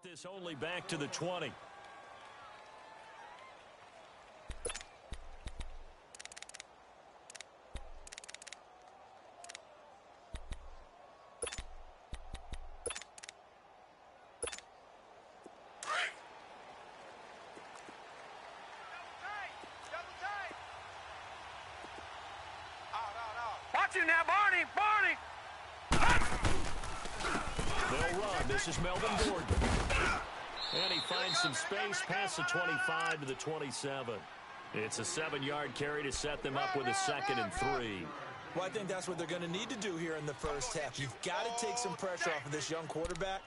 Get this only back to the 20. Watch him now, Barney! They'll run. This is Melvin Gordon. And he finds some space past the 25 to the 27. It's a 7-yard carry to set them up with a 2nd and 3. Well, I think that's what they're going to need to do here in the first half. You've got to take some pressure off of this young quarterback,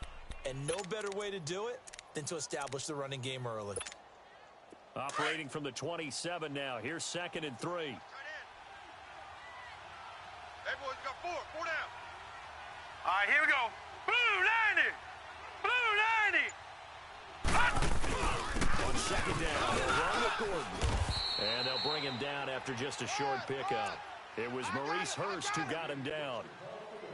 and no better way to do it than to establish the running game early. Operating from the 27 now. Here's 2nd and 3. Hey, boys, got four down. All right, here we go. Blue 90! On 2nd down, they'll run with Gordon. And they'll bring him down after just a short pickup. It was Maurice Hurst who got him down.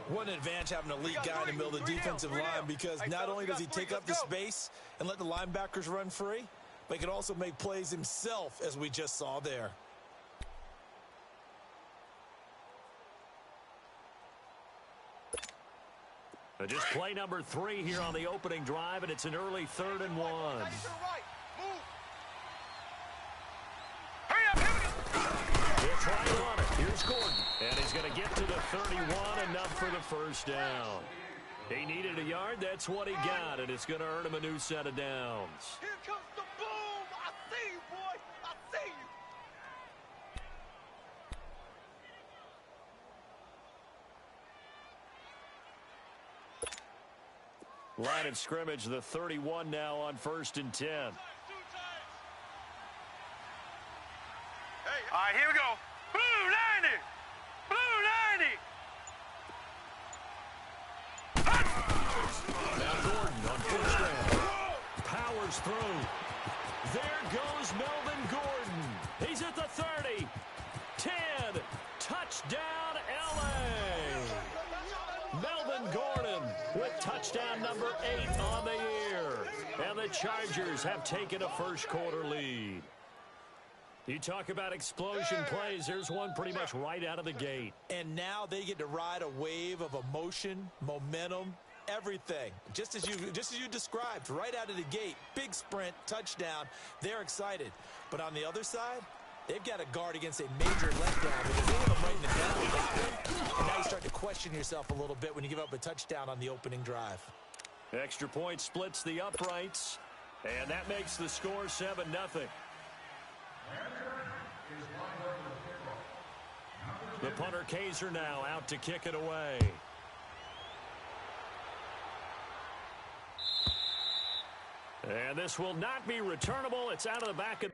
What an advantage having an elite guy in the middle of the defensive line, because not only does he take up the space and let the linebackers run free, but he can also make plays himself, as we just saw there. Just play number 3 here on the opening drive, and it's an early 3rd and 1. They'll try to run it. Here's Gordon. And he's going to get to the 31, enough for the first down. He needed a yard. That's what he got, and it's going to earn him a new set of downs. Here comes the boom! I see you, boy! I see you! Line of scrimmage, the 31 now on 1st and 10. All right, here we go. Blue 90! Now Gordon on 1st down. Powers through. There goes Melvin Gordon. He's at the 30. 10. Touchdown, L.A. Melvin Gordon with touchdown number 8 on the year. And the Chargers have taken a first-quarter lead. You talk about explosion plays. There's one pretty much right out of the gate. And now they get to ride a wave of emotion, momentum, everything. Just as you described, right out of the gate. Big sprint, touchdown. They're excited. But on the other side, they've got to guard against a major letdown because they have them right in the down. And now you start to question yourself a little bit when you give up a touchdown on the opening drive. Extra point splits the uprights. And that makes the score 7-0. The punter Kaiser now out to kick it away. And this will not be returnable. It's out of the back of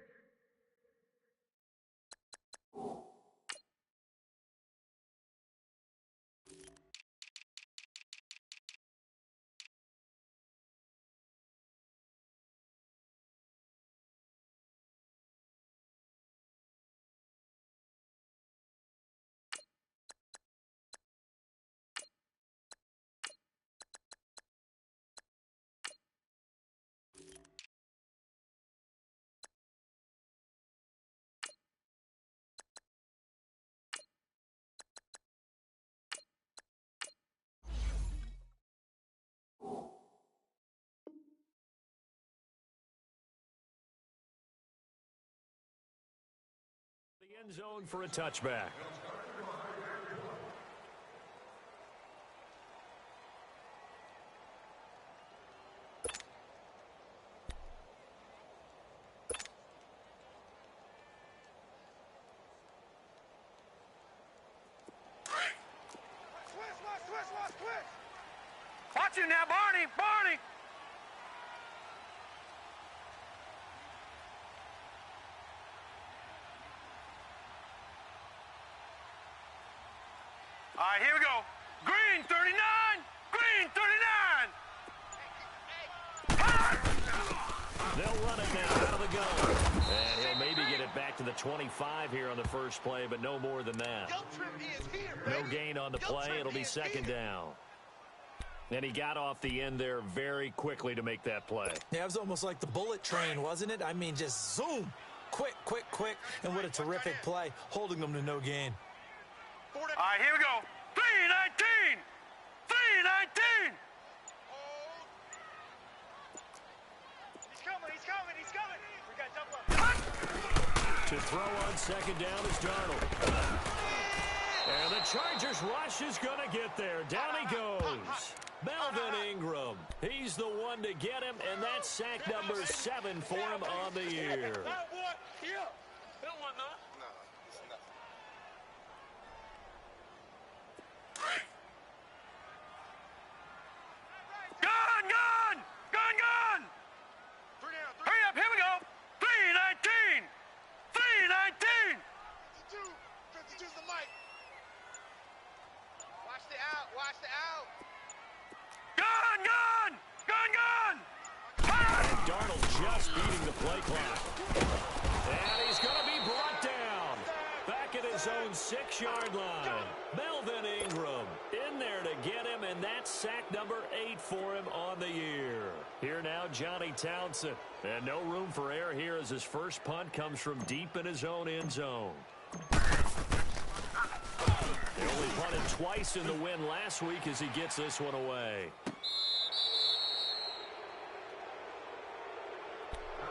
the end zone for a touchback. Watch him now, Barney! All right, here we go. Green 39! Green 39! They'll run it now out of the gun. And he'll maybe get it back to the 25 here on the first play, but no more than that. No gain on the play. It'll be 2nd down. And he got off the end there very quickly to make that play. Yeah, it was almost like the bullet train, wasn't it? I mean, just zoom. Quick, quick, quick. And what a terrific play, holding them to no gain. All right, here we go. 3-19. 3-19. He's coming. He's coming. He's coming. We got double up. To throw on second down is Darnold. And the Chargers rush is going to get there. Down he goes. Melvin Ingram. He's the one to get him, and that's sack number 7 for him on the year. Gone! Hurry up, here we go. 3-19. 3-19. 52's the mic. Watch the out. Gone! And Darnold just beating the play clock. And he's going to be brought down. Back at his own 6-yard line. Melvin Ingram in there to get him, and that's sack number 8 for him on the year. Here now, Johnny Townsend. And no room for error here as his first punt comes from deep in his own end zone. They only punted twice in the win last week as he gets this one away.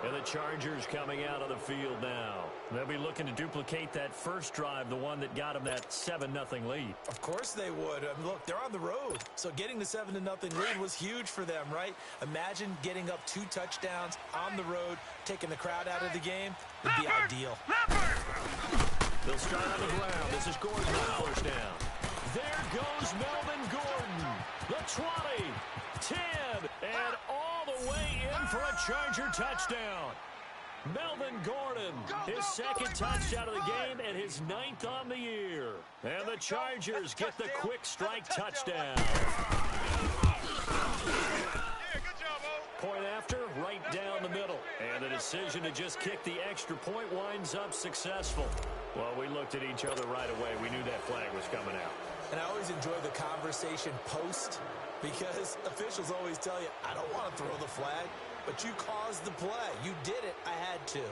And the Chargers coming out of the field now. They'll be looking to duplicate that first drive, the one that got them that 7-0 lead. Of course they would. I mean, look, they're on the road. So getting the 7-0 lead was huge for them, right? Imagine getting up 2 touchdowns on the road, taking the crowd out of the game. Would be ideal. They'll start on the ground. This is Gordon on first down. There goes Melvin Gordon. The 20, 10, and all the way in for a Charger touchdown. Melvin Gordon, his second touchdown of the game and his 9th on the year. And the Chargers get the quick strike touchdown. Point after, right down the middle. And the decision to just kick the extra point winds up successful. Well, we looked at each other right away. We knew that flag was coming out. And I always enjoy the conversation post because officials always tell you, I don't want to throw the flag, but you caused the play. You did it. I had to.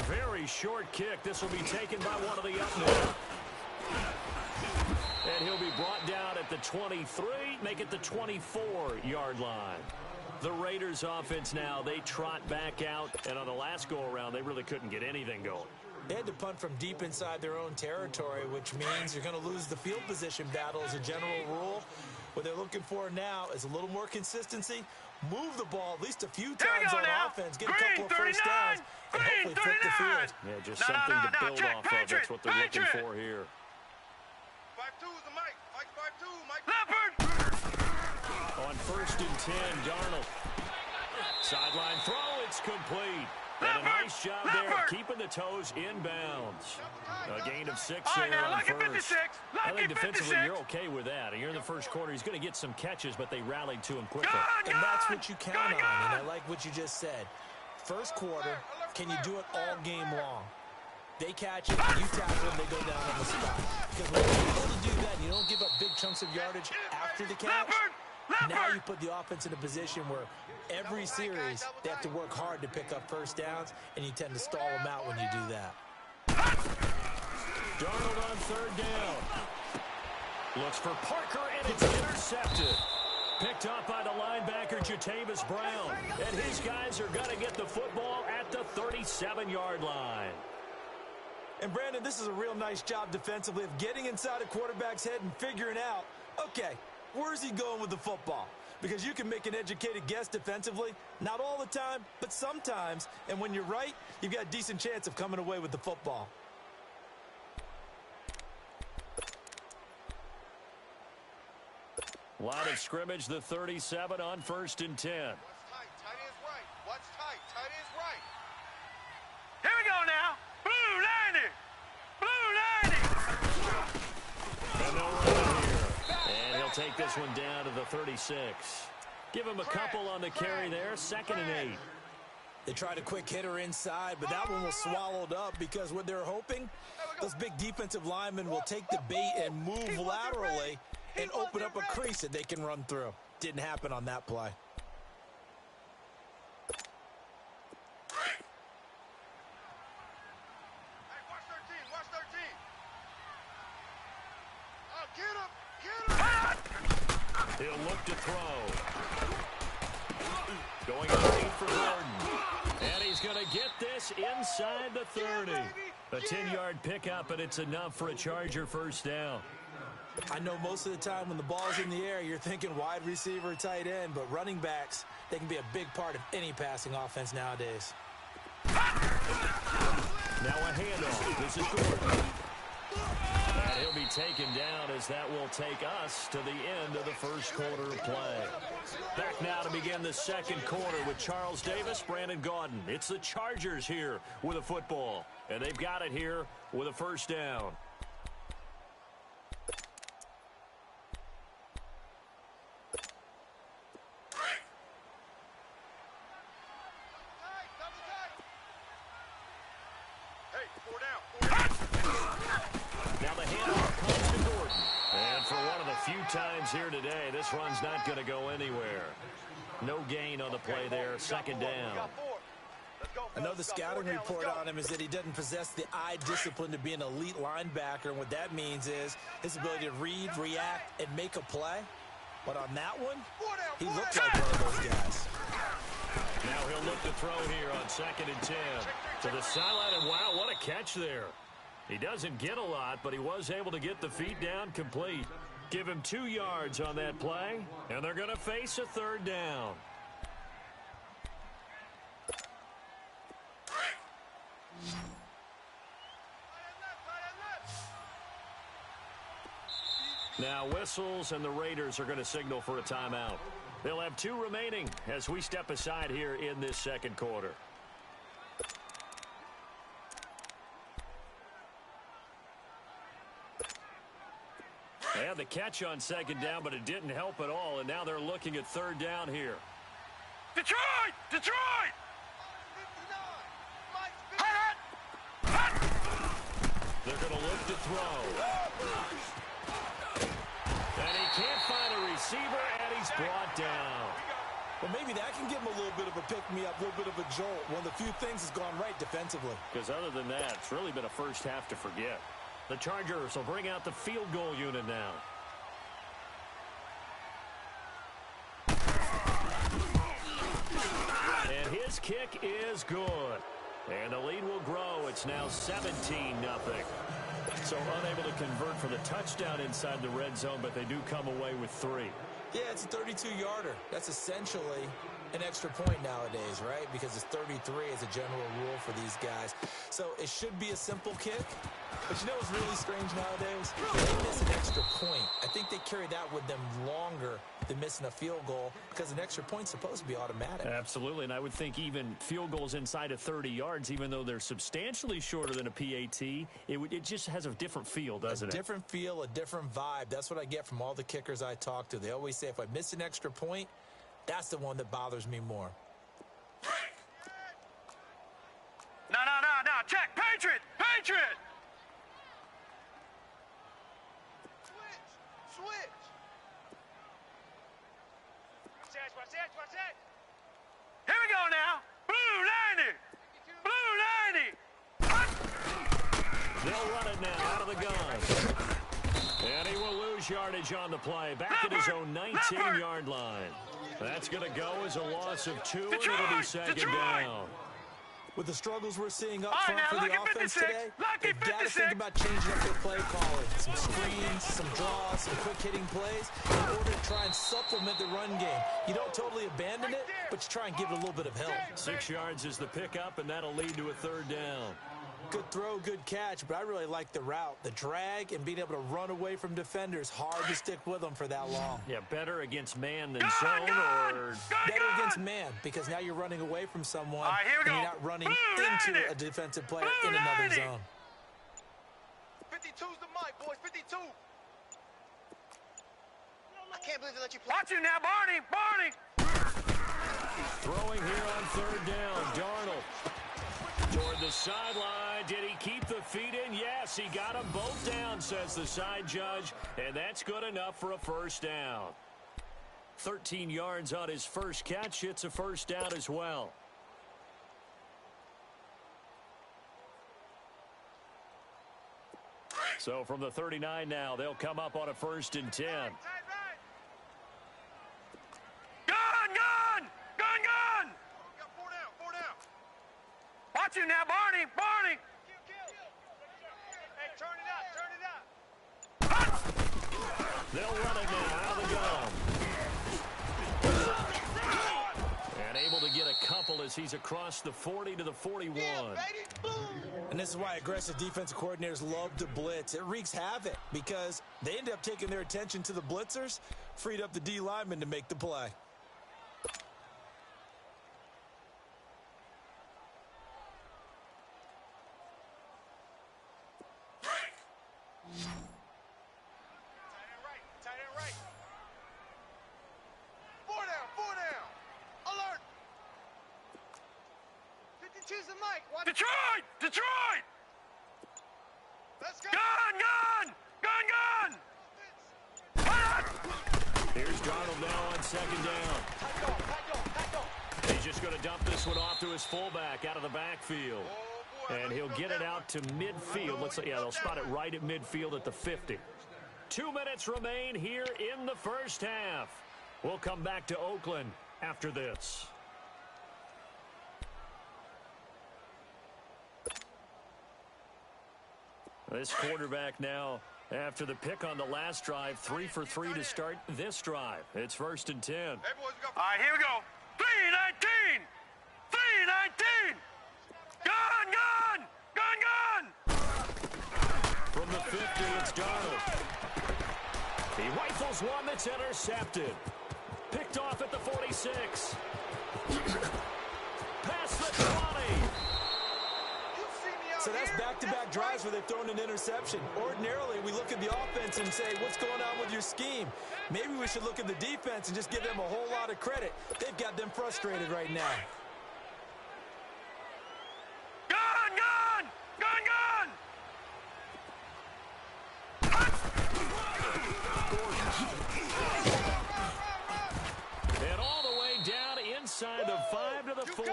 Very short kick. This will be taken by one of the up now. And he'll be brought down at the 23, make it the 24-yard line. The Raiders offense now, they trot back out, and on the last go-around, they really couldn't get anything going. They had to punt from deep inside their own territory, which means you're going to lose the field position battle as a general rule. What they're looking for now is a little more consistency, move the ball at least a few times on offense, get a couple of first downs, and hopefully flip the field. Yeah, just something to build off of. That's what they're looking for here. 5-2 is the mic. Mike 5-2. Mike Leopard. On 1st and 10, Darnold. Sideline throw, it's complete. And a nice job there keeping the toes inbounds. A gain of 6 there on first. I think defensively you're okay with that. You're in the first quarter. He's going to get some catches, but they rallied to him quickly. And that's what you count on, and I like what you just said. First quarter, can you do it all game long? They catch it, you tackle them, they go down on the spot. Because when you're able to do that, and you don't give up big chunks of yardage after the catch, now you put the offense in a position where every series they have to work hard to pick up first downs, and you tend to stall them out when you do that. Darnold on 3rd down. Looks for Parker, and it's intercepted. Picked up by the linebacker, Jatavis Brown. And his guys are going to get the football at the 37-yard line. And, Brandon, this is a real nice job defensively of getting inside a quarterback's head and figuring out, okay, where's he going with the football? Because you can make an educated guess defensively, not all the time, but sometimes. And when you're right, you've got a decent chance of coming away with the football. Line of scrimmage, the 37 on 1st and 10. What's tight? Tight is right. What's tight? Tight is right. Here we go now. Blue 90. Blue 90. And they'll run it here. And he'll take this one down to the 36. Give him a couple on the carry there. 2nd and 8. They tried a quick hitter inside, but that one was swallowed up because what they're hoping, those big defensive linemen will take the bait and move laterally and open up a crease that they can run through. Didn't happen on that play. He'll look to throw. Going straight for Gordon. And he's going to get this inside the 30. A 10-yard pickup, and it's enough for a Charger first down. I know most of the time when the ball's in the air, you're thinking wide receiver, tight end, but running backs, they can be a big part of any passing offense nowadays. Now a handoff. This is Gordon. And he'll be taken down as that will take us to the end of the first quarter of play. Back now to begin the second quarter with Charles Davis, Brandon Gaudin. It's the Chargers here with a football, and they've got it here with a first down. Times here today, this run's not going to go anywhere. No gain on the play there, second down. I know the scouting report on him is that he doesn't possess the eye discipline to be an elite linebacker, and what that means is his ability to read, react, and make a play. But on that one, he looked like one of those guys. Now he'll look to throw here on 2nd and 10. To the sideline, and wow, what a catch there. He doesn't get a lot, but he was able to get the feet down complete. Give him 2 yards on that play, and they're going to face a third down. Now whistles, and the Raiders are going to signal for a timeout. They'll have 2 remaining as we step aside here in this second quarter. They had the catch on 2nd down, but it didn't help at all, and now they're looking at 3rd down here. Detroit! Detroit! They're going to look to throw. And he can't find a receiver, and he's brought down. Well, maybe that can give him a little bit of a pick-me-up, a little bit of a jolt. One of the few things has gone right defensively. Because other than that, it's really been a first half to forget. The Chargers will bring out the field goal unit now. And his kick is good. And the lead will grow. It's now 17-0. So unable to convert for the touchdown inside the red zone, but they do come away with 3. Yeah, it's a 32-yarder. That's essentially an extra point nowadays, right? Because it's 33 as a general rule for these guys. So it should be a simple kick. But you know what's really strange nowadays? They miss an extra point. I think they carry that with them longer than missing a field goal because an extra point's supposed to be automatic. Absolutely, and I would think even field goals inside of 30 yards, even though they're substantially shorter than a PAT, it just has a different feel, doesn't it? A different feel, a different vibe. That's what I get from all the kickers I talk to. They always say if I miss an extra point, that's the one that bothers me more. No. Check. Patriot. Switch. Watch that. Here we go now. Blue 90. They'll run it now out of the gun. And he will lose yardage on the play. Back at his own 19-yard line. That's going to go as a loss of 2, and it'll be second down. With the struggles we're seeing up front for the offense today, they've got to 56. think about changing up their play calling. Some screens, some draws, some quick-hitting plays in order to try and supplement the run game. You don't totally abandon it, but you try and give it a little bit of help. 6 yards is the pickup, and that'll lead to a third down. Good throw, good catch, but I really like the route. The drag and being able to run away from defenders, hard to stick with them for that long. Yeah, better against man than zone, or better against man, because now you're running away from someone and you're not running into a defensive player in another zone. 52's the mic, boys. 52. I can't believe they let you play. Watch it now, Barney. Throwing here on third down, Darnold. Toward the sideline. Did he keep the feet in? Yes, he got them both down, says the side judge, and that's good enough for a first down. 13 yards on his first catch. It's a first down as well. So from the 39 now, they'll come up on a 1st and 10. Gun! Watch him now, Barney! Hey, turn it up! They'll run it now out of the gun. And able to get a couple as he's across the 40 to the 41. And this is why aggressive defensive coordinators love to blitz. It wreaks havoc because they end up taking their attention to the blitzers, freed up the D lineman to make the play. Tight end right. 4 down. Alert. 52's the mic. Detroit! Let's go. Gun! Here's Darnold now on 2nd down. He's just going to dump this one off to his fullback out of the backfield. And he'll get it out to midfield. Looks like, yeah, they'll spot it right at midfield at the 50. 2 minutes remain here in the first half. We'll come back to Oakland after this. This quarterback now, after the pick on the last drive, 3 for 3 to start this drive. It's 1st and 10. Hey, boys, all right, here we go. 3-19! Gun! From the 50, it's Darnold. He rifles one that's intercepted. Picked off at the 46. Past the 20. So that's back-to-back drives where they've thrown an interception. Ordinarily, we look at the offense and say, what's going on with your scheme? Maybe we should look at the defense and just give them a whole lot of credit. They've got them frustrated right now. Gun! And all the way down inside the 5 to the 4.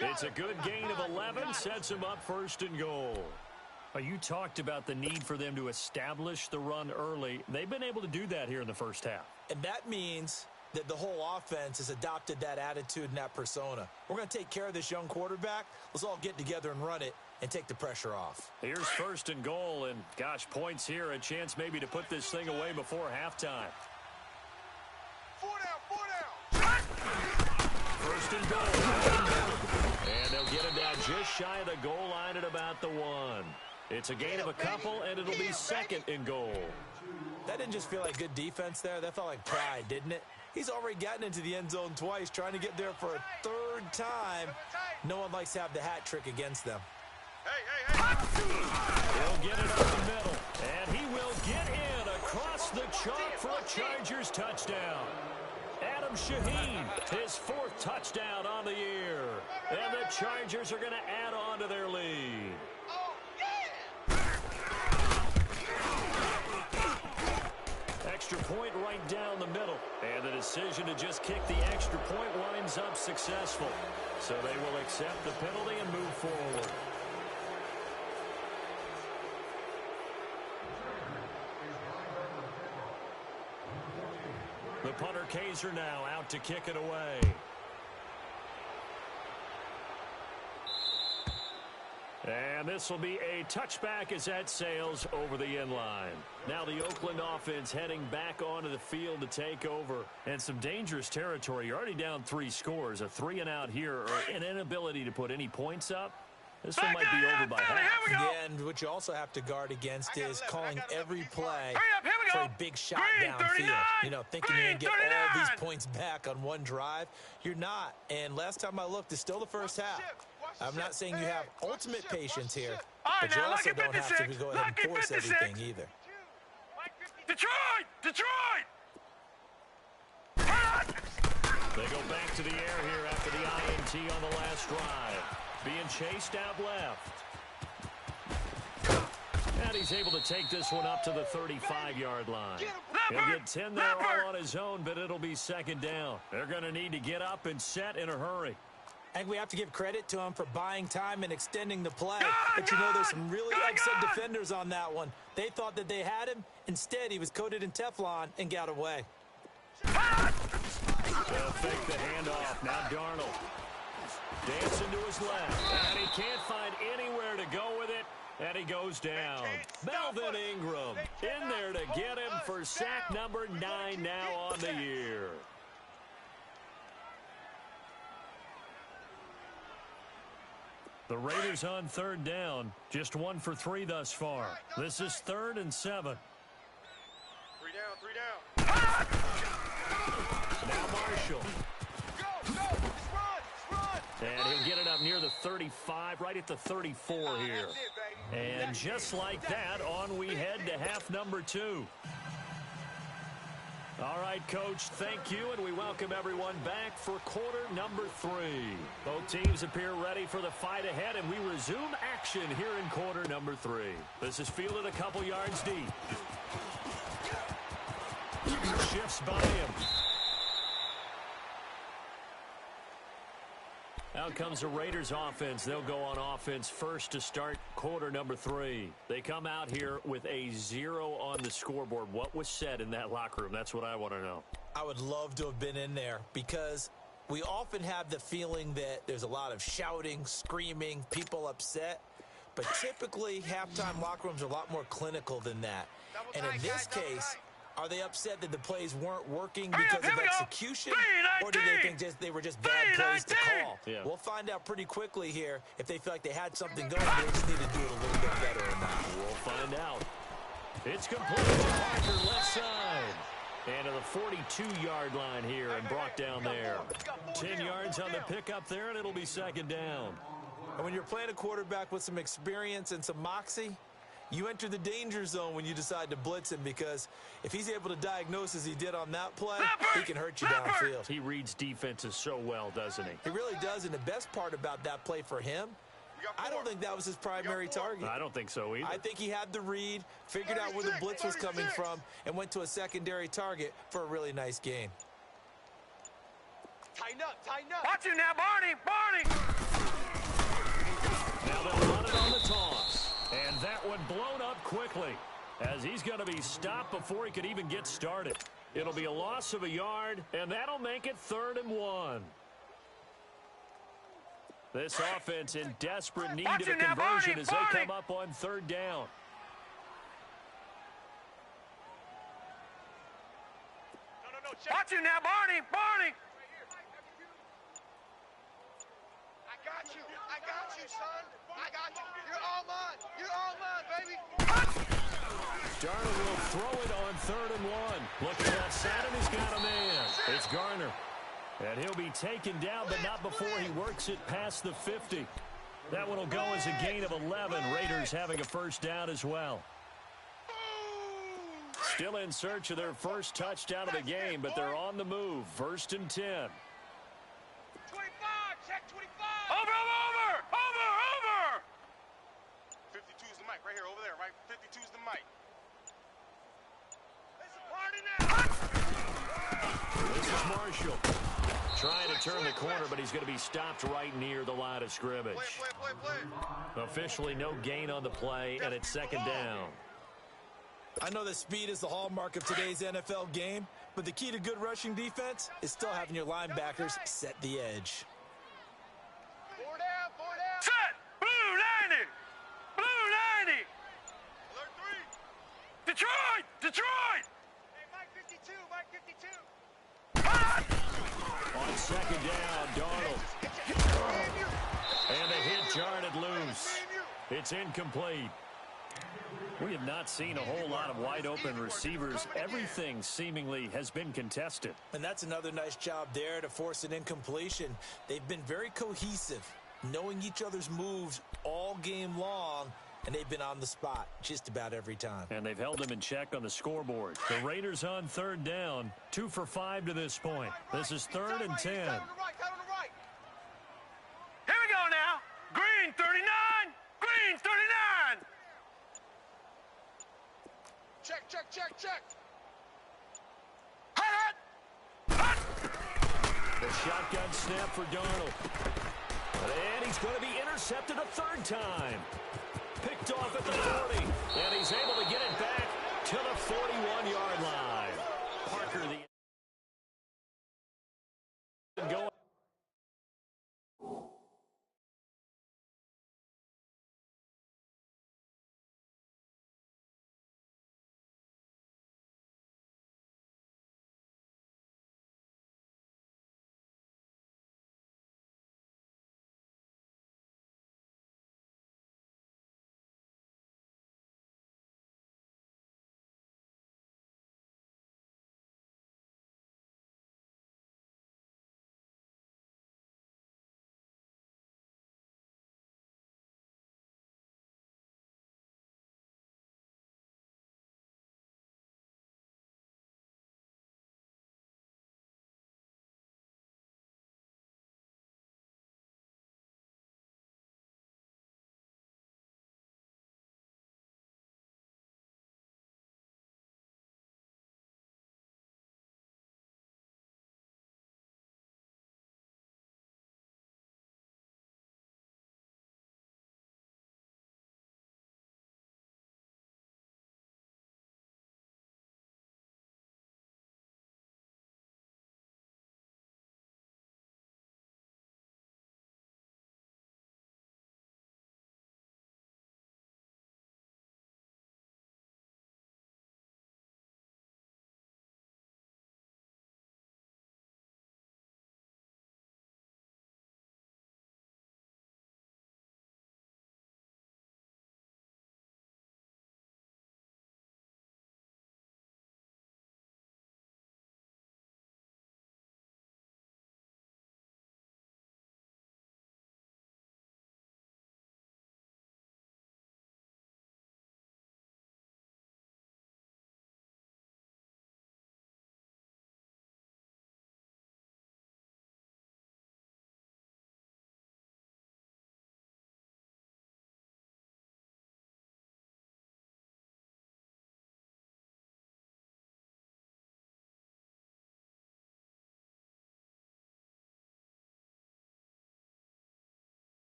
It's a good gain of 11, sets him up 1st and goal. You talked about the need for them to establish the run early. They've been able to do that here in the first half. And that means that the whole offense has adopted that attitude and that persona. We're going to take care of this young quarterback. Let's all get together and run it and take the pressure off. Here's 1st and goal, and gosh, points here, a chance maybe to put this thing away before halftime. 4 down. 1st and goal. And they'll get him down just shy of the goal line at about the 1. It's a gain of a couple, and it'll be 2nd and goal. That didn't just feel like good defense there. That felt like pride, didn't it? He's already gotten into the end zone twice, trying to get there for a 3rd time. No one likes to have the hat trick against them. Hey. He'll get it up the middle, and he will get in across the chalk for a Chargers touchdown. Adam Shaheen, his 4th touchdown on the year. And the Chargers are going to add on to their lead. Extra point right down the middle. And the decision to just kick the extra point winds up successful. So they will accept the penalty and move forward. The punter Kaiser now out to kick it away. And this will be a touchback as that sails over the end line. Now the Oakland offense heading back onto the field to take over. And some dangerous territory. You're already down 3 scores. A 3-and-out here, or an inability to put any points up. This one might be over by half. And what you also have to guard against is calling every play Here we for go. a big shot Green, downfield. 39. You know, thinking you're going to get 39. all these points back on one drive. You're not. And last time I looked, it's still the first half. I'm not saying you have ultimate patience here, but you also don't have to go ahead and force everything either. Detroit! They go back to the air here after the INT on the last drive. being chased out left. And he's able to take this one up to the 35-yard line. He'll get 10 there all on his own, but it'll be second down. They're going to need to get up and set in a hurry. I think we have to give credit to him for buying time and extending the play. But, you know, there's some really upset defenders on that one. They thought that they had him. Instead, he was coated in Teflon and got away. They'll fake the handoff. Now Darnold. Dancing to his left. And he can't find anywhere to go with it. And he goes down. Melvin Ingram in there to get him for sack number 9 now on the year. The Raiders on third down. Just 1 for 3 thus far. This is 3rd and 7. 3 down. Now Marshall. Go. Let's run. And he'll get it up near the 35, right at the 34 here. And just like that, on we head to half number 2. All right, Coach, thank you, and we welcome everyone back for quarter number 3. Both teams appear ready for the fight ahead, and we resume action here in quarter number 3. This is fielded a couple yards deep. Shifts by him. Out comes the Raiders offense. They'll go on offense first to start quarter number 3. They come out here with a 0 on the scoreboard. What was said in that locker room? That's what I want to know. I would love to have been in there because we often have the feeling that there's a lot of shouting, screaming, people upset. But typically, halftime locker rooms are a lot more clinical than that. And in this case, are they upset that the plays weren't working because of execution, or do they think they were just bad plays to call? Yeah. We'll find out pretty quickly here if they feel like they had something going, but they just need to do it a little bit better or not. We'll find out. It's complete to Parker, left side. And to the 42-yard line here and brought down there. 10 yards on the pickup there, and it'll be second down. And when you're playing a quarterback with some experience and some moxie, you enter the danger zone when you decide to blitz him, because if he's able to diagnose as he did on that play, he can hurt you downfield. He reads defenses so well, doesn't he? He really does, and the best part about that play for him, I don't think that was his primary target. I don't think so either. I think he had the read, figured out where the blitz was coming from, and went to a secondary target for a really nice gain. Tighten up. Watch him now, Barney. Now they'll run it on the toss. And that one blown up quickly as he's going to be stopped before he could even get started. It'll be a loss of a yard, and that'll make it 3rd and 1. This offense in desperate need of a conversion as they come up on 3rd down. No. Watch him now, Barney. I got you, son. I got you. You're all mine, baby. Darnold will throw it on 3rd and 1. Look at that side, and he's got a man. It's Garner. And he'll be taken down, but not before he works it past the 50. That one will go as a gain of 11. Raiders having a first down as well. Still in search of their first touchdown of the game, but they're on the move. 1st and 10. 25, check 25. Over. 52's the mic right here, over there, right? 52's the mic. This is Marshall. Trying to turn the corner, but he's going to be stopped right near the line of scrimmage. Play. Officially no gain on the play, and it's second down. I know that speed is the hallmark of today's NFL game, but the key to good rushing defense is still having your linebackers set the edge. 4 down. Set! Blue 90! Alert 3! Detroit! Hey, Mike 52! On second down, Darnold. And the hit jarred loose. It's incomplete. We have not seen a whole lot of wide-open receivers. Everything seemingly has been contested. And that's another nice job there to force an incompletion. They've been very cohesive, knowing each other's moves all game long, and they've been on the spot just about every time. And they've held them in check on the scoreboard. The Raiders on 3rd down, 2 for 5 to this point. This is 3rd and 10. Here we go now. Check. Hut! The shotgun snap for Darnold. And he's going to be intercepted a third time. Picked off at the 40. And he's able to get it back to the 41-yard line. Parker, the going.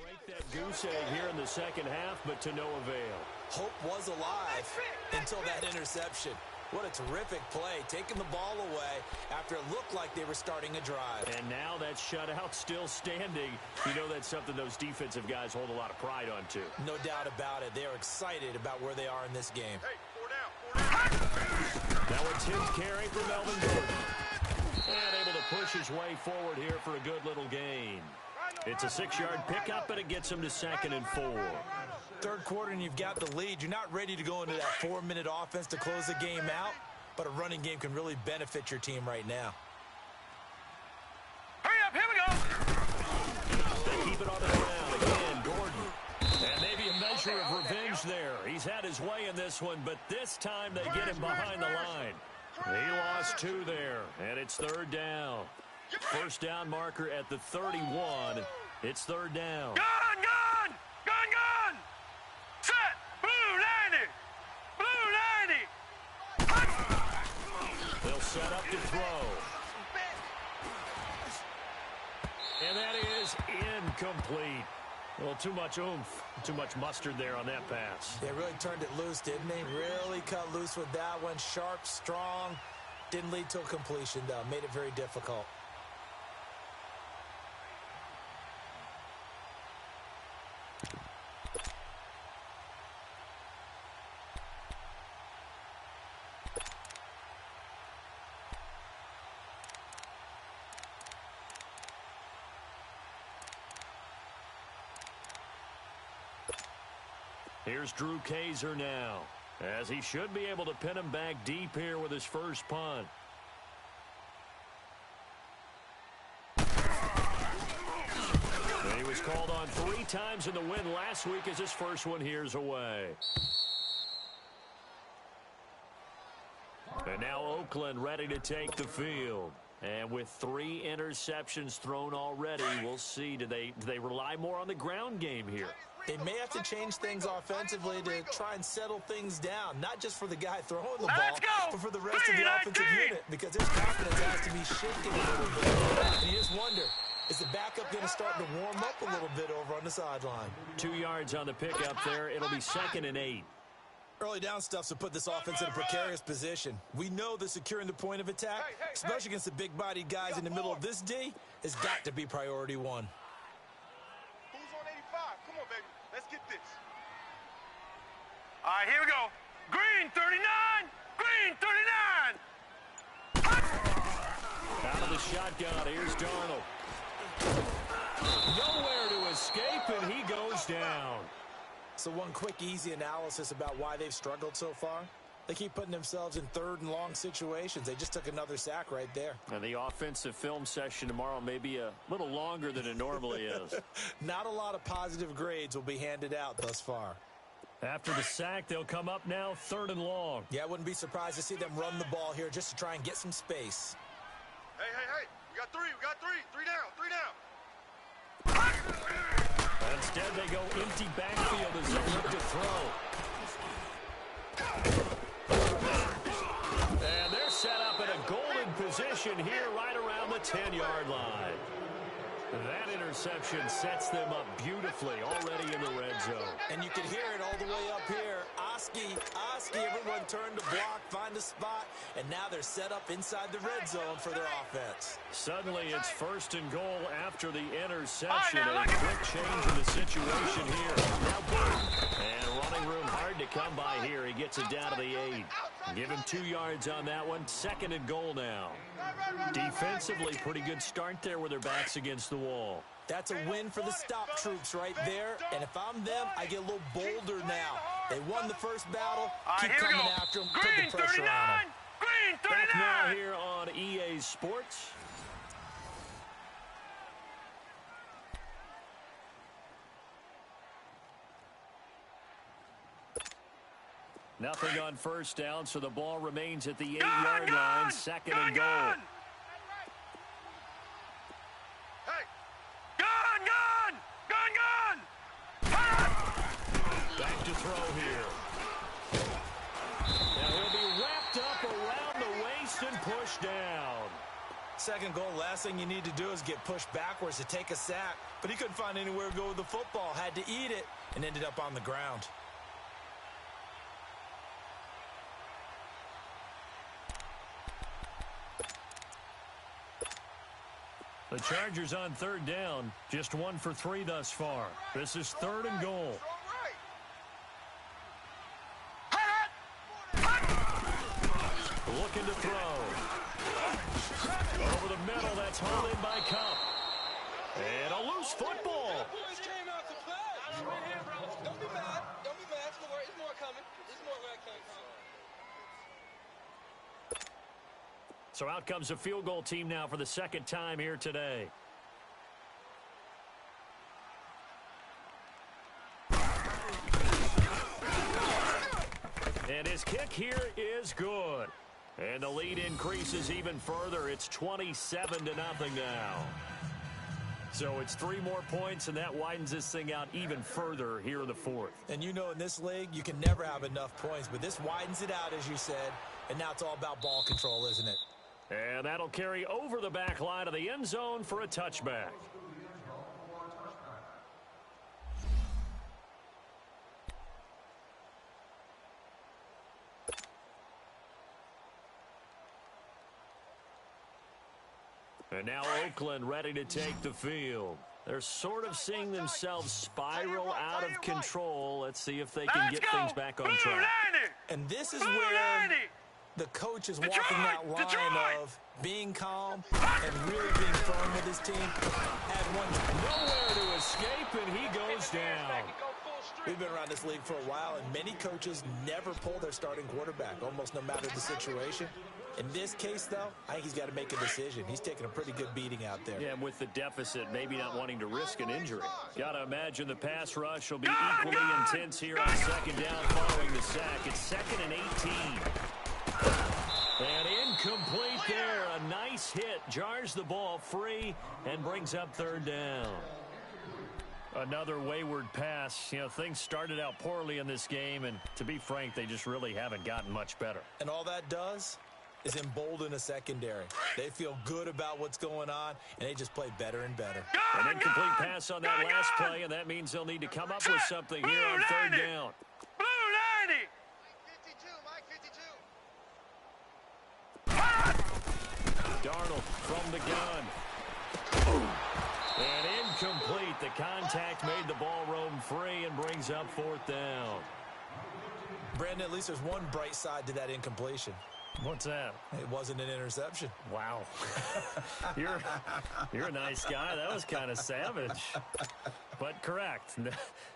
break that goose egg here in the second half, but to no avail. Hope was alive until that interception. What a terrific play, taking the ball away after it looked like they were starting a drive. And now that shutout still standing. You know that's something those defensive guys hold a lot of pride on, too. No doubt about it. They are excited about where they are in this game. Hey, 4 down. Now a tipped carry for Melvin Gordon. And able to push his way forward here for a good little gain. It's a 6-yard pickup, and it gets him to 2nd and 4. Third quarter and you've got the lead. You're not ready to go into that 4-minute offense to close the game out, but a running game can really benefit your team right now. Hurry up, here we go. They keep it on the ground. Again, Gordon. And maybe a measure of revenge there. He's had his way in this one, but this time they get him behind the line. He lost 2 there, and it's 3rd down. First down marker at the 31. It's 3rd down. Gun! Set! Blue 90! Blue 90! They'll set up to throw. And that is incomplete. Well, too much oomph, too much mustard there on that pass. They really turned it loose, didn't they? Really cut loose with that one. Sharp, strong. Didn't lead to a completion, though. Made it very difficult. Here's Drew Kaiser now, as he should be able to pin him back deep here with his first punt. He was called on 3 times in the win last week as his first one here's away. And now Oakland ready to take the field. And with 3 interceptions thrown already, we'll see. Do they rely more on the ground game here? They may have to change things offensively to try and settle things down, not just for the guy throwing the ball, but for the rest of the offensive unit, because his confidence has to be shaken a little bit. And you just wonder, is the backup going to start to warm up a little bit over on the sideline? 2 yards on the pickup there. It'll be 2nd and 8. Early down stuff's to put this offense in a precarious position. We know that securing the point of attack, especially against the big-bodied guys in the middle of this D, has got to be priority 1. Who's on 85? Come on, baby. Let's get this. All right, here we go. Green 39. Green 39. Out of the shotgun, here's Darnold. Nowhere to escape, and he goes down. So one quick, easy analysis about why they've struggled so far. They keep putting themselves in 3rd and long situations. They just took another sack right there. And the offensive film session tomorrow may be a little longer than it normally is. Not a lot of positive grades will be handed out thus far. After the sack, they'll come up now 3rd and long. Yeah, I wouldn't be surprised to see them run the ball here just to try and get some space. Hey. We got 3. 3 down. Instead, they go empty backfield as they look to throw. And they're set up in a golden position here right around the 10-yard line. That interception sets them up beautifully already in the red zone. And you can hear it all the way up here. Oski, everyone turned to block, find a spot, and now they're set up inside the red zone for their offense. Suddenly, it's 1st and goal after the interception. A quick change in the situation here. And running room hard to come by here. He gets it down to the 8. Give him 2 yards on that one. 2nd and goal now. Defensively, pretty good start there with their backs against the wall. That's a win for the stop troops right there. And if I'm them, I get a little bolder now. They won the first battle. Keep coming after them. Put the pressure on them. Green 39. Back now here on EA Sports. Nothing on first down, so the ball remains at the 8-yard line. 2nd and goal. Hey. Gun. Back to throw here. Now he'll be wrapped up around the waist and pushed down. Second goal, last thing you need to do is get pushed backwards to take a sack. But he couldn't find anywhere to go with the football, had to eat it, and ended up on the ground. The Chargers on third down, just 1 for 3 thus far. This is 3rd and goal. Looking to throw. Over the middle, that's hauled in by Cup. And a loose football. Don't be mad. Don't be mad. There's more coming. There's more where I came from. So out comes a field goal team now for the second time here today. And his kick here is good. And the lead increases even further. It's 27-0 now. So it's 3 more points, and that widens this thing out even further here in the 4th. And you know in this league, you can never have enough points, but this widens it out, as you said, and now it's all about ball control, isn't it? And that'll carry over the back line of the end zone for a touchback. And now Oakland ready to take the field. They're sort of seeing themselves spiral out of control. Let's see if they can get things back on track. And this is where the coach is walking that line of being calm and really being firm with his team. Had one nowhere to escape, and he goes down. We've been around this league for a while, and many coaches never pull their starting quarterback, almost no matter the situation. In this case, though, I think he's got to make a decision. He's taking a pretty good beating out there. Yeah, and with the deficit, maybe not wanting to risk an injury. Got to imagine the pass rush will be equally intense here on second down following the sack. It's 2nd and 18. And incomplete there. A nice hit. Jars the ball free and brings up 3rd down. Another wayward pass. You know, things started out poorly in this game, and to be frank, they just really haven't gotten much better. And all that does is embolden a secondary. They feel good about what's going on, and they just play better and better. An incomplete pass on that last play, and that means they'll need to come up with something here on 3rd down. Blue 90. Darnold from the gun. And incomplete. The contact made the ball roam free and brings up 4th down. Brandon, at least there's one bright side to that incompletion. What's that? It wasn't an interception. Wow. You're a nice guy. That was kind of savage. But correct.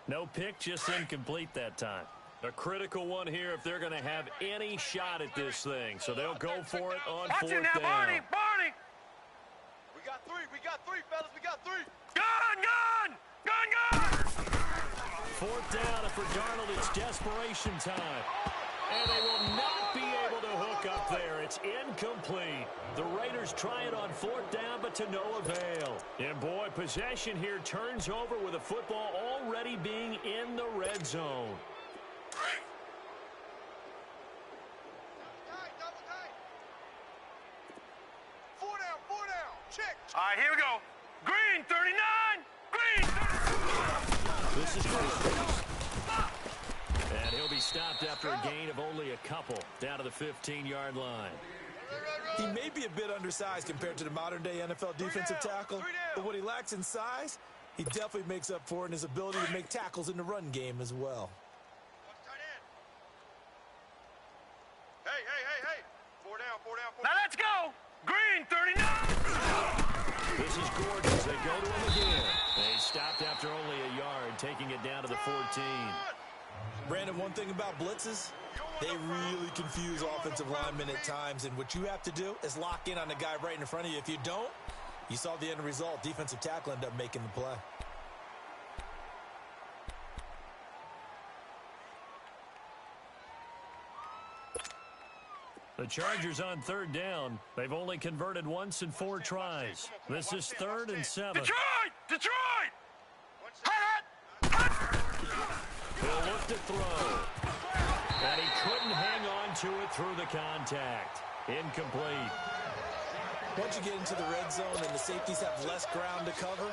No pick, just incomplete that time. A critical one here if they're going to have any shot at this thing. So they'll go for it on 4th down. Barney! We got three, fellas. We got 3. Gun! 4th down, and for Darnold, it's desperation time. And they will not be able to hook up there. It's incomplete. The Raiders try it on 4th down, but to no avail. And boy, possession here turns over with the football already being in the red zone. Four down. Check. All right, here we go. Green 39. Green 39. This is good. And he'll be stopped after a gain of only a couple down to the 15-yard line. He may be a bit undersized compared to the modern-day NFL defensive tackle, but what he lacks in size, he definitely makes up for in his ability to make tackles in the run game as well. Hey. 4 down. Now let's go. Green 39. This is Gordon as they go to him again. They stopped after only a yard, taking it down to the 14. Brandon, one thing about blitzes, they really confuse offensive linemen at times, and what you have to do is lock in on the guy right in front of you. If you don't, you saw the end result. Defensive tackle ended up making the play. The Chargers on 3rd down. They've only converted once in 4 tries. This is 3rd and 7. Detroit! He'll look to throw. And he couldn't hang on to it through the contact. Incomplete. Once you get into the red zone and the safeties have less ground to cover,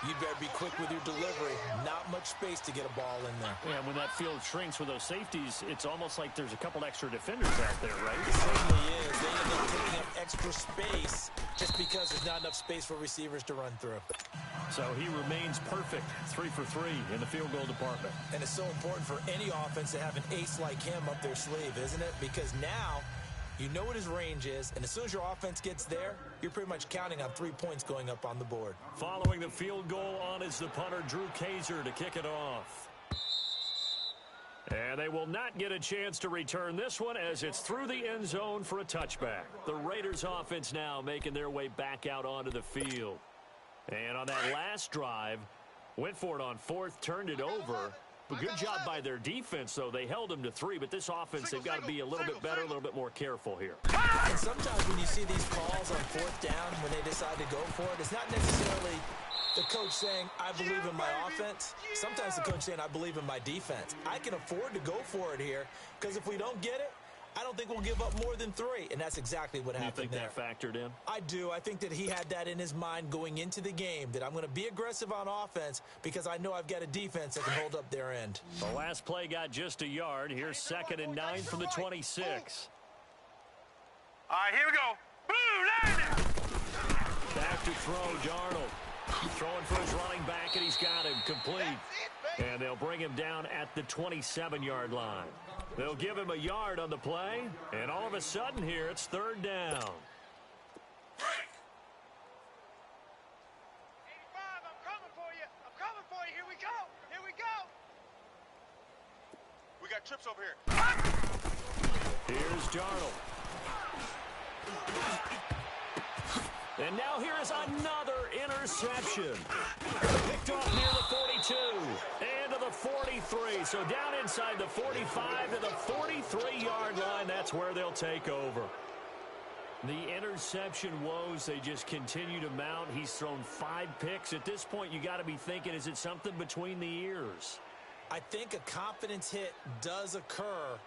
you better be quick with your delivery. Not much space to get a ball in there. Yeah, when that field shrinks with those safeties, it's almost like there's a couple extra defenders out there, right? It certainly is. They end up taking up extra space just because there's not enough space for receivers to run through. So he remains perfect, 3 for 3 in the field goal department. And it's so important for any offense to have an ace like him up their sleeve, isn't it? Because now you know what his range is, and as soon as your offense gets there, you're pretty much counting on 3 points going up on the board. Following the field goal on is the punter, Drew Kaiser, to kick it off. And they will not get a chance to return this one as it's through the end zone for a touchback. The Raiders offense now making their way back out onto the field. And on that last drive, went for it on fourth, turned it over. But good job by their defense, though. They held them to 3, but this offense, they've got to be a little bit better, a little bit more careful here. And sometimes when you see these calls on fourth down, when they decide to go for it, it's not necessarily the coach saying, I believe in my offense. Sometimes the coach saying, I believe in my defense. I can afford to go for it here, because if we don't get it, I don't think we'll give up more than 3, and that's exactly what happened there. You think that factored in? I do. I think that he had that in his mind going into the game, that I'm going to be aggressive on offense because I know I've got a defense that can hold up their end. The last play got just a yard. Here's 2nd and 9 from the 26. All right, here we go. Blue line. Back to throw, Darnold. Throwing for his running back, and he's got him complete. And they'll bring him down at the 27-yard line. They'll give him a yard on the play, and all of a sudden here, it's 3rd down. 85, I'm coming for you. I'm coming for you. Here we go. Here we go. We got trips over here. Here's Darnold. And now here is another interception. Picked off near the 42 and to the 43. So down inside the 45 to the 43-yard line. That's where they'll take over. The interception woes, they just continue to mount. He's thrown 5 picks. At this point, you got to be thinking, is it something between the ears? I think a confidence hit does occur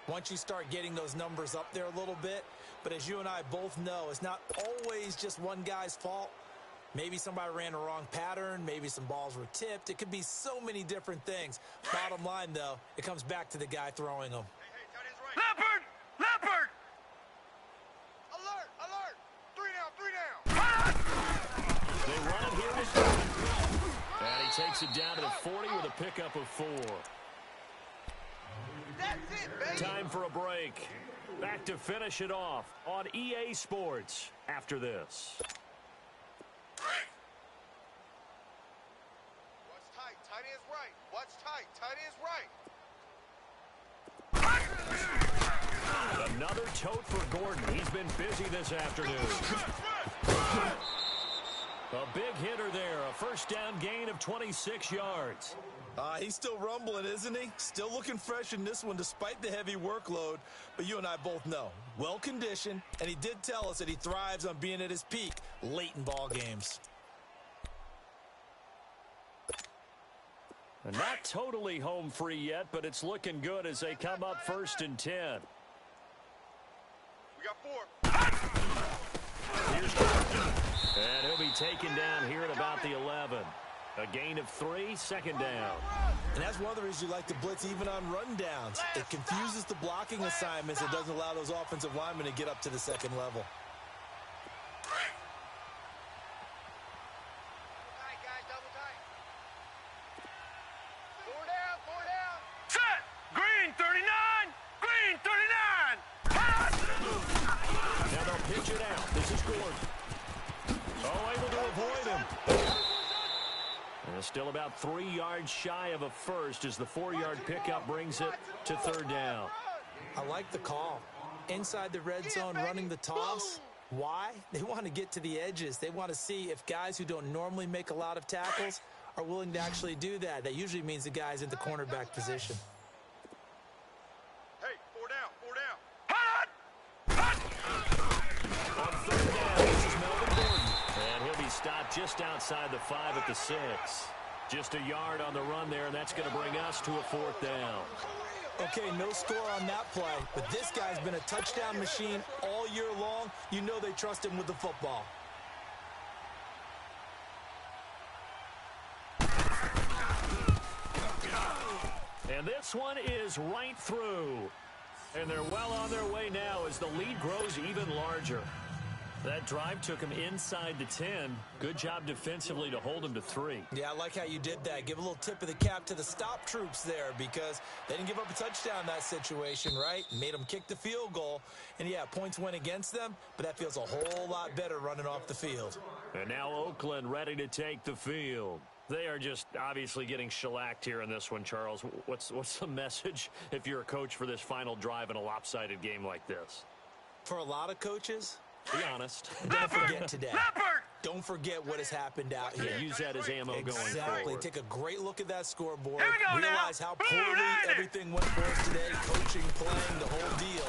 once you start getting those numbers up there a little bit. But as you and I both know, it's not always just one guy's fault. Maybe somebody ran a wrong pattern. Maybe some balls were tipped. It could be so many different things. Bottom line, though, it comes back to the guy throwing them. Leopard! Leopard! Alert! Alert! 3 down! 3 down! They run it here with Gordon. And he takes it down to the 40 with a pickup of 4. That's it, baby! Time for a break. Back to finish it off on EA Sports after this. What's tight? Tight is right. What's tight? Tight is right. Another tote for Gordon. He's been busy this afternoon. A big hitter there. A first down gain of 26 yards. He's still rumbling, isn't he? Still looking fresh in this one despite the heavy workload. But you and I both know, well-conditioned, and he did tell us that he thrives on being at his peak late in ball games. Not totally home free yet, but it's looking good as they come up 1st and 10. We got 4. Here's Gordon. And he'll be taken down here at about the 11. A gain of 3, 2nd down. And that's one of the reasons you like to blitz even on rundowns. It confuses the blocking assignments. It doesn't allow those offensive linemen to get up to the 2nd level. Tight, guys. Double tight. 4 down. 4 down. Set! Green 39! Green 39! Now they'll pitch it out. This is Gordon. Oh, able to avoid him. And still about 3 yards shy of a first as the 4-yard pickup brings it to 3rd down. I like the call. Inside the red zone running the toss. Why? They want to get to the edges. They want to see if guys who don't normally make a lot of tackles are willing to actually do that. That usually means the guy's in the cornerback position. Hey, 4 down. 4 down. On 3rd down, this is Melvin Gordon. And he'll be stopped just outside the 5 at the 6. Just a yard on the run there, and that's going to bring us to a 4th down. Okay, no score on that play, but this guy's been a touchdown machine all year long. You know they trust him with the football. And this one is right through. And they're well on their way now as the lead grows even larger. That drive took him inside the 10. Good job defensively to hold him to 3. Yeah, I like how you did that. Give a little tip of the cap to the stop troops there because they didn't give up a touchdown in that situation, right? Made them kick the field goal. And, yeah, points went against them, but that feels a whole lot better running off the field. And now Oakland ready to take the field. They are just obviously getting shellacked here in this one, Charles. What's the message if you're a coach for this final drive in a lopsided game like this? For a lot of coaches, be honest. Don't forget today. Don't forget what has happened out here. Yeah, use that as ammo going forward. Exactly. Take a great look at that scoreboard. Here we go Realize now. how poorly everything went for us today. Coaching, playing, the whole deal.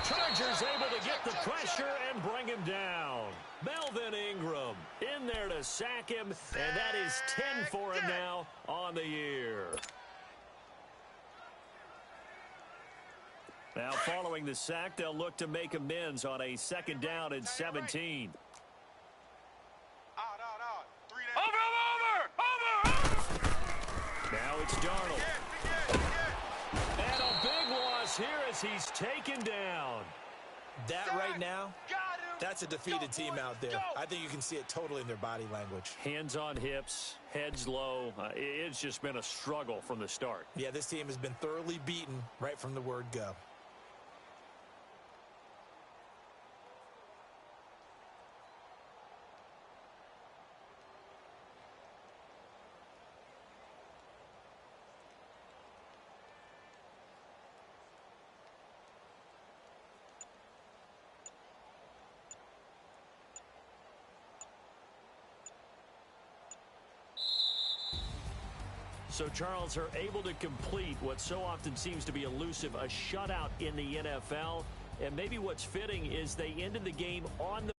Chargers able to get the pressure and bring him down. Melvin Ingram in there to sack him, and that is 10 for him now on the year. Now, following the sack, they'll look to make amends on a 2nd down and 17. Over! Now it's Darnold. And a big loss here as he's taken down. That right now, that's a defeated team out there. I think you can see it totally in their body language. Hands on hips, heads low. It's just been a struggle from the start. Yeah, this team has been thoroughly beaten right from the word go. So Charles are able to complete what so often seems to be elusive, a shutout in the NFL. And maybe what's fitting is they ended the game on the